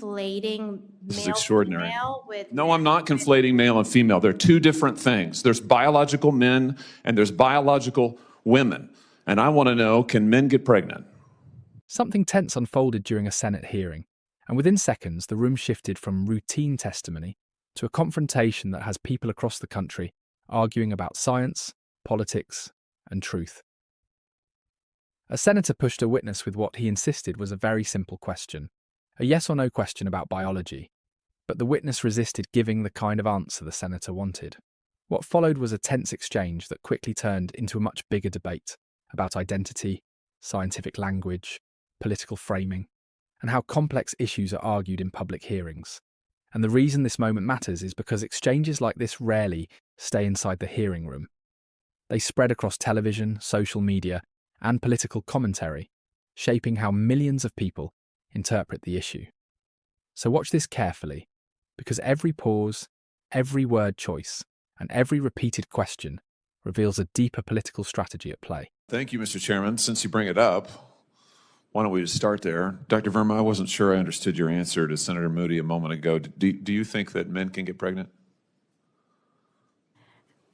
conflating This is male extraordinary. female with No, I'm not conflating male and female. They're two different things. There's biological men and there's biological women. And I want to know, can men get pregnant? Something tense unfolded during a Senate hearing, and within seconds the room shifted from routine testimony to a confrontation that has people across the country arguing about science, politics, and truth. A senator pushed a witness with what he insisted was a very simple question, a yes or no question about biology, but the witness resisted giving the kind of answer the senator wanted. What followed was a tense exchange that quickly turned into a much bigger debate about identity, scientific language, political framing, and how complex issues are argued in public hearings. And the reason this moment matters is because exchanges like this rarely stay inside the hearing room. They spread across television, social media, and political commentary, shaping how millions of people interpret the issue. So watch this carefully, because every pause, every word choice, and every repeated question reveals a deeper political strategy at play. Thank you, Mr. Chairman. Since you bring it up, why don't we just start there? Dr. Verma, I wasn't sure I understood your answer to Senator Moody a moment ago. Do you think that men can get pregnant?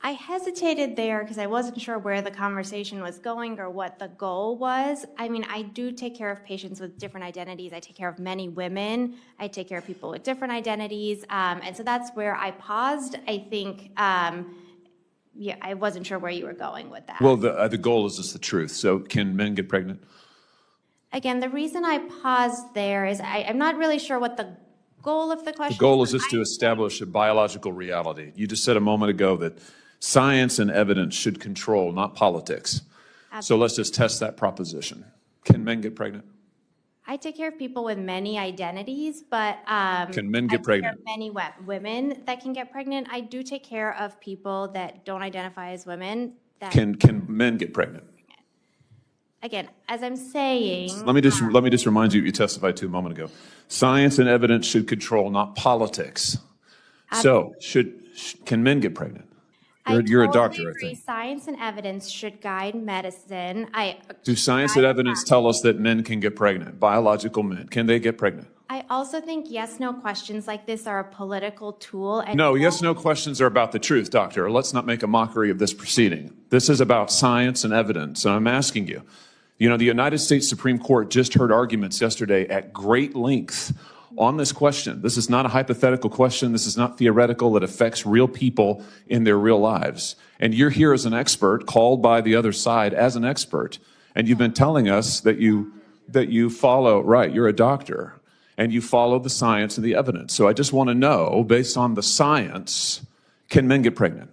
I hesitated there because I wasn't sure where the conversation was going or what the goal was. I mean, I do take care of patients with different identities. I take care of many women. I take care of people with different identities. And so that's where I paused. I think, yeah, I wasn't sure where you were going with that. Well, the goal is just the truth. So can men get pregnant? Again, the reason I paused there is I'm not really sure what the goal of the question is. The goal is just to establish a biological reality. You just said a moment ago that science and evidence should control, not politics. Absolutely. So let's just test that proposition. Can men get pregnant? I take care of people with many identities, but can men get pregnant? I take care of many women that can get pregnant. I do take care of people that don't identify as women. That Can men get pregnant? Again, as I'm saying, Let me just remind you what you testified to a moment ago. Science and evidence should control, not politics. So can men get pregnant? You're a doctor, agree. I think. Science and evidence should guide medicine. Do science and evidence tell us that men can get pregnant? Biological men, can they get pregnant? I also think yes/no questions like this are a political tool. And No, yes/no questions are about the truth, doctor. Let's not make a mockery of this proceeding. This is about science and evidence, and I'm asking you. You know, the United States Supreme Court just heard arguments yesterday at great length on this question. This is not a hypothetical question. This is not theoretical. It affects real people in their real lives. And you're here as an expert, called by the other side as an expert. And you've been telling us that you follow, right, you're a doctor, and you follow the science and the evidence. So I just want to know, based on the science, can men get pregnant?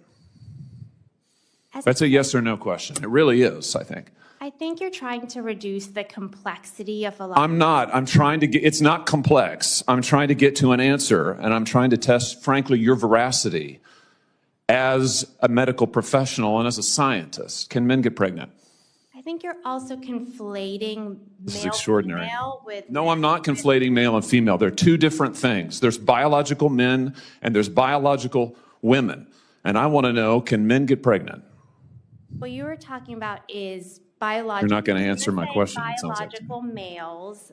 That's a yes or no question. It really is, I think. I think you're trying to reduce the complexity of a lot. I'm not. I'm trying to get, it's not complex. I'm trying to get to an answer, and I'm trying to test, frankly, your veracity as a medical professional and as a scientist. Can men get pregnant? I think you're also conflating This is male extraordinary. female with No, I'm not conflating male and female. They're two different things. There's biological men and there's biological women. And I want to know, can men get pregnant? What you were talking about is biological. You're not going to answer my question, it sounds like. Biological males.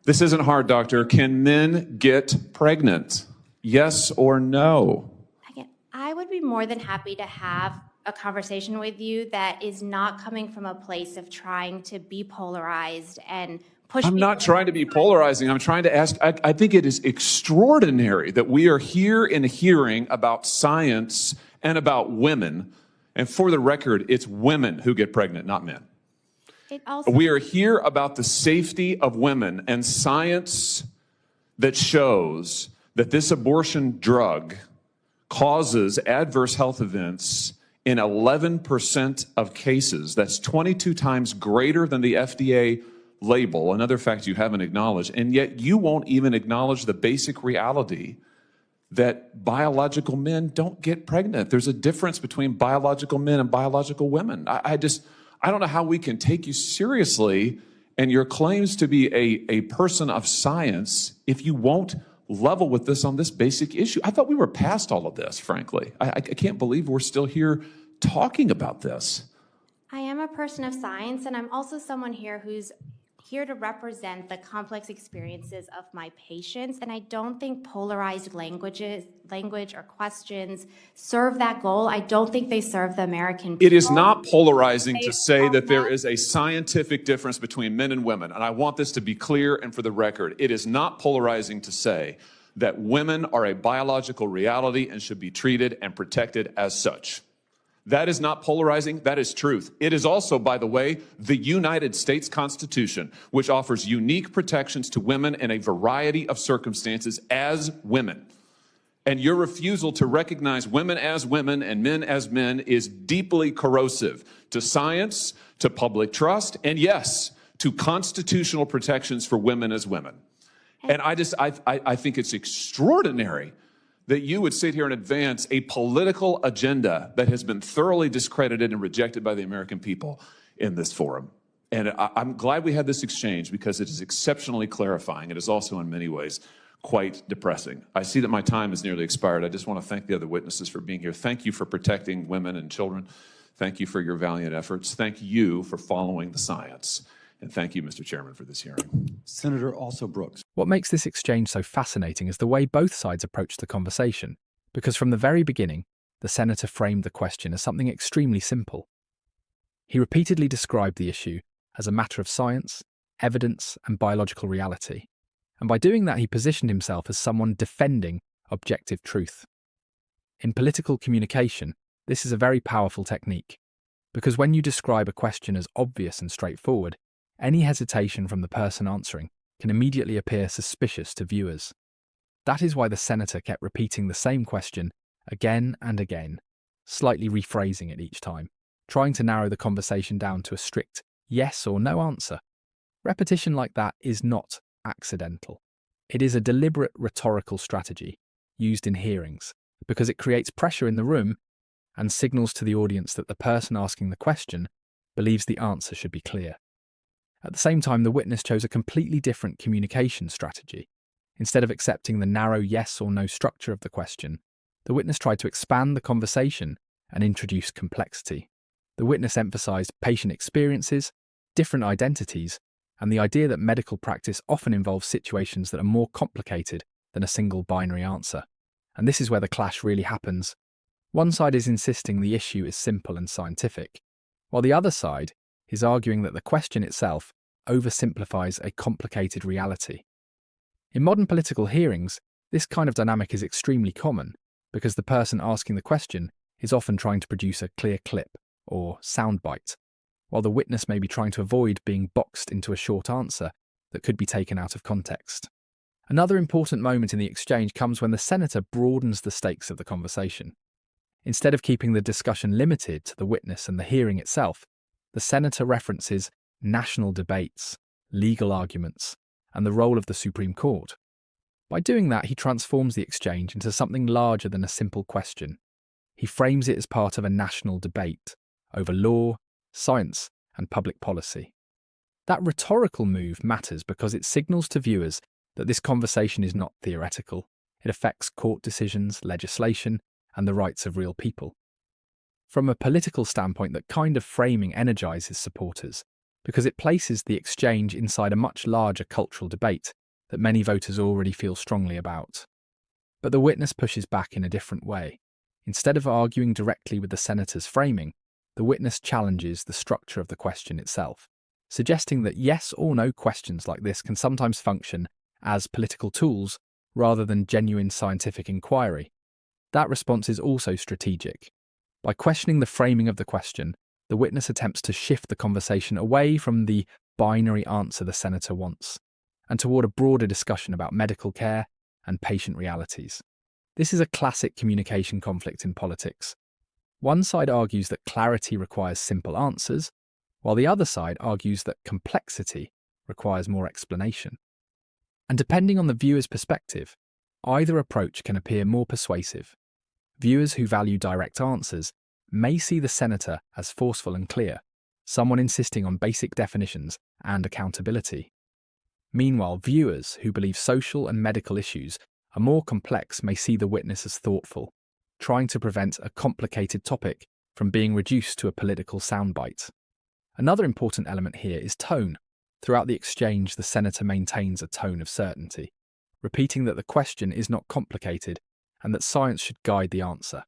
This isn't hard, doctor. Can men get pregnant? Yes or no? Again, I would be more than happy to have a conversation with you that is not coming from a place of trying to be polarized and push. I'm not trying to be polarizing. I'm trying to ask, I think it is extraordinary that we are here in a hearing about science and about women. And for the record, it's women who get pregnant, not men. We are here about the safety of women and science that shows that this abortion drug causes adverse health events in 11% of cases. That's 22 times greater than the FDA label, another fact you haven't acknowledged. And yet you won't even acknowledge the basic reality that biological men don't get pregnant. There's a difference between biological men and biological women. I don't know how we can take you seriously and your claims to be a person of science if you won't level with this on this basic issue. I thought we were past all of this, frankly. I can't believe we're still here talking about this. I am a person of science, and I'm also someone here who's here to represent the complex experiences of my patients, and I don't think polarized language or questions serve that goal. I don't think they serve the American people. It is not polarizing to They say are that there not- is a scientific difference between men and women, and I want this to be clear and for the record. It is not polarizing to say that women are a biological reality and should be treated and protected as such. That is not polarizing, that is truth. It is also, by the way, the United States Constitution, which offers unique protections to women in a variety of circumstances as women. And your refusal to recognize women as women and men as men is deeply corrosive to science, to public trust, and yes, to constitutional protections for women as women. And I think it's extraordinary that you would sit here and advance a political agenda that has been thoroughly discredited and rejected by the American people in this forum. And I'm glad we had this exchange because it is exceptionally clarifying. It is also in many ways quite depressing. I see that my time has nearly expired. I just want to thank the other witnesses for being here. Thank you for protecting women and children. Thank you for your valiant efforts. Thank you for following the science. And thank you, Mr. Chairman, for this hearing. Senator Also Brooks. What makes this exchange so fascinating is the way both sides approach the conversation, because from the very beginning, the senator framed the question as something extremely simple. He repeatedly described the issue as a matter of science, evidence, and biological reality. And by doing that, he positioned himself as someone defending objective truth. In political communication, this is a very powerful technique, because when you describe a question as obvious and straightforward, any hesitation from the person answering can immediately appear suspicious to viewers. That is why the senator kept repeating the same question again and again, slightly rephrasing it each time, trying to narrow the conversation down to a strict yes or no answer. Repetition like that is not accidental. It is a deliberate rhetorical strategy used in hearings because it creates pressure in the room and signals to the audience that the person asking the question believes the answer should be clear. At the same time, the witness chose a completely different communication strategy. Instead of accepting the narrow yes or no structure of the question, the witness tried to expand the conversation and introduce complexity. The witness emphasized patient experiences, different identities, and the idea that medical practice often involves situations that are more complicated than a single binary answer. And this is where the clash really happens. One side is insisting the issue is simple and scientific, while the other side is arguing that the question itself oversimplifies a complicated reality. In modern political hearings, this kind of dynamic is extremely common because the person asking the question is often trying to produce a clear clip or soundbite, while the witness may be trying to avoid being boxed into a short answer that could be taken out of context. Another important moment in the exchange comes when the senator broadens the stakes of the conversation. Instead of keeping the discussion limited to the witness and the hearing itself, the senator references national debates, legal arguments, and the role of the Supreme Court. By doing that, he transforms the exchange into something larger than a simple question. He frames it as part of a national debate over law, science, and public policy. That rhetorical move matters because it signals to viewers that this conversation is not theoretical. It affects court decisions, legislation, and the rights of real people. From a political standpoint, that kind of framing energizes supporters because it places the exchange inside a much larger cultural debate that many voters already feel strongly about. But the witness pushes back in a different way. Instead of arguing directly with the senator's framing, the witness challenges the structure of the question itself, suggesting that yes or no questions like this can sometimes function as political tools rather than genuine scientific inquiry. That response is also strategic. By questioning the framing of the question, the witness attempts to shift the conversation away from the binary answer the senator wants, and toward a broader discussion about medical care and patient realities. This is a classic communication conflict in politics. One side argues that clarity requires simple answers, while the other side argues that complexity requires more explanation. And depending on the viewer's perspective, either approach can appear more persuasive. Viewers who value direct answers may see the senator as forceful and clear, someone insisting on basic definitions and accountability. Meanwhile, viewers who believe social and medical issues are more complex may see the witness as thoughtful, trying to prevent a complicated topic from being reduced to a political soundbite. Another important element here is tone. Throughout the exchange, the senator maintains a tone of certainty, repeating that the question is not complicated and that science should guide the answer.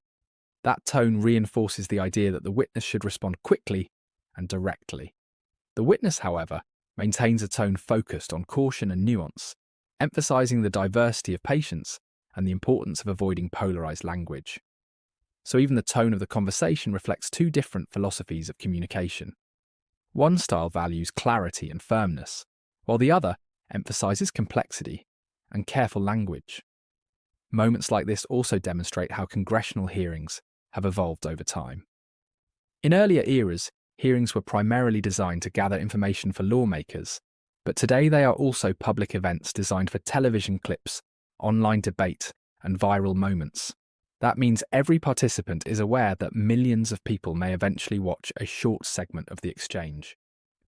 That tone reinforces the idea that the witness should respond quickly and directly. The witness, however, maintains a tone focused on caution and nuance, emphasizing the diversity of patients and the importance of avoiding polarized language. So even the tone of the conversation reflects two different philosophies of communication. One style values clarity and firmness, while the other emphasizes complexity and careful language. Moments like this also demonstrate how congressional hearings have evolved over time. In earlier eras, hearings were primarily designed to gather information for lawmakers, but today they are also public events designed for television clips, online debate, and viral moments. That means every participant is aware that millions of people may eventually watch a short segment of the exchange.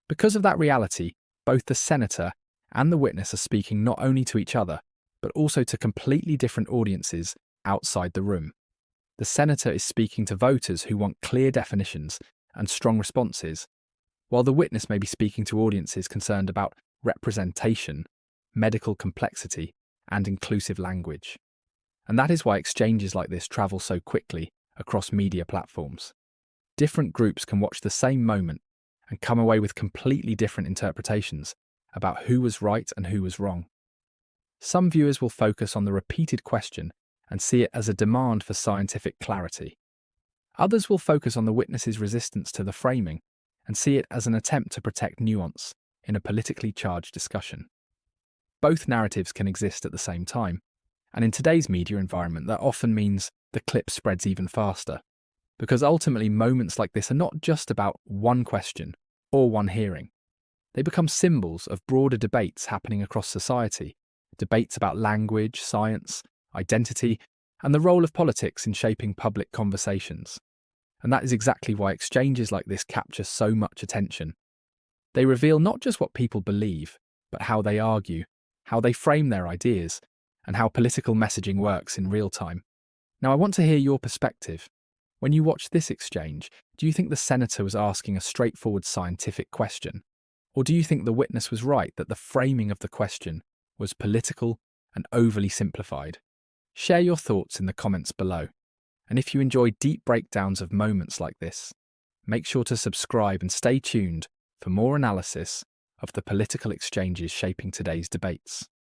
Because of that reality, both the senator and the witness are speaking not only to each other, but also to completely different audiences outside the room. The senator is speaking to voters who want clear definitions and strong responses, while the witness may be speaking to audiences concerned about representation, medical complexity, and inclusive language. And that is why exchanges like this travel so quickly across media platforms. Different groups can watch the same moment and come away with completely different interpretations about who was right and who was wrong. Some viewers will focus on the repeated question and see it as a demand for scientific clarity. Others will focus on the witness's resistance to the framing and see it as an attempt to protect nuance in a politically charged discussion. Both narratives can exist at the same time, and in today's media environment that often means the clip spreads even faster, because ultimately moments like this are not just about one question or one hearing. They become symbols of broader debates happening across society, debates about language, science, identity, and the role of politics in shaping public conversations. And that is exactly why exchanges like this capture so much attention. They reveal not just what people believe, but how they argue, how they frame their ideas, and how political messaging works in real time. Now, I want to hear your perspective. When you watch this exchange, do you think the senator was asking a straightforward scientific question? Or do you think the witness was right that the framing of the question was political and overly simplified? Share your thoughts in the comments below. And if you enjoy deep breakdowns of moments like this, make sure to subscribe and stay tuned for more analysis of the political exchanges shaping today's debates.